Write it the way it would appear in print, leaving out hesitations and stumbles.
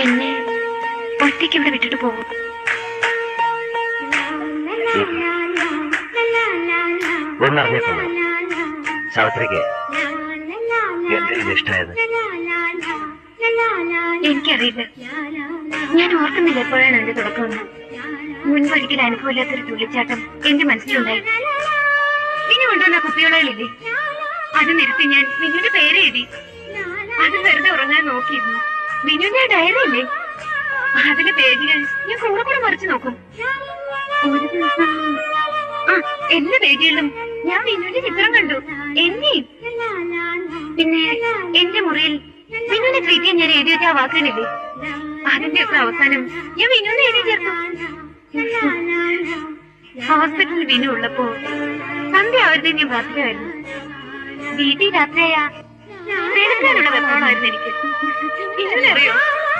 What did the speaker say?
എന്നെ ഒറ്റയ്ക്ക് ഇവിടെ വിട്ടിട്ട് പോകും. ഒന്നറിഞ്ഞിട്ടുള്ളൂ സാവിത്രിക്ക് ഇഷ്ടമായത്. എനിക്കറിയില്ല, ഞാൻ ഓർക്കുന്നില്ല എപ്പോഴാണ് എന്റെ തുടക്കമെന്ന്. മുൻപൊരിക്കൽ അനുഭവമില്ലാത്തൊരു തുള്ളിച്ചാട്ടം എന്റെ മനസ്സിലുണ്ടായി. ഇനി കൊണ്ടുവന്ന കുപ്പിയോളയില്ലേ, അത് നിർത്തി ഞാൻ മിന്നുവിന്റെ പേര് എഴുതി. അത് വെറുതെ ഉറങ്ങാൻ നോക്കിയിരുന്നു. മിന്നുവിന്റെ ഡയറി ഇല്ലേ, അതിലെ പേജുകൾ ഞാൻ കൂടെ കൂടെ മറിച്ചു നോക്കും. ഒരു ദിവസം എല്ലാ പേജുകളിലും ഞാൻ മിന്നുവിന്റെ ചിത്രം കണ്ടു, എന്നെയും. പിന്നെ എന്റെ മുറിയിൽ മിന്നുവിനെ ട്രീറ്റ് ചെയ്യാൻ ഞാൻ എഴുതി വെച്ച ആ വാക്കുകളില്ലേ, അതിന്റെ ഒക്കെ അവസാനം ഞാൻ മിന്നുവിനെ എഴുതി ചേർത്തു. ഹോസ്പിറ്റലിൽ വിനു ഉള്ളപ്പോ സന്ധ്യ ആവരുതേ ഞാൻ പ്രാർത്ഥനയായിരുന്നു. വീട്ടിൽ രാത്രിയായ വെപ്രോളായിരുന്നു എനിക്ക്. ഇതിനറിയോ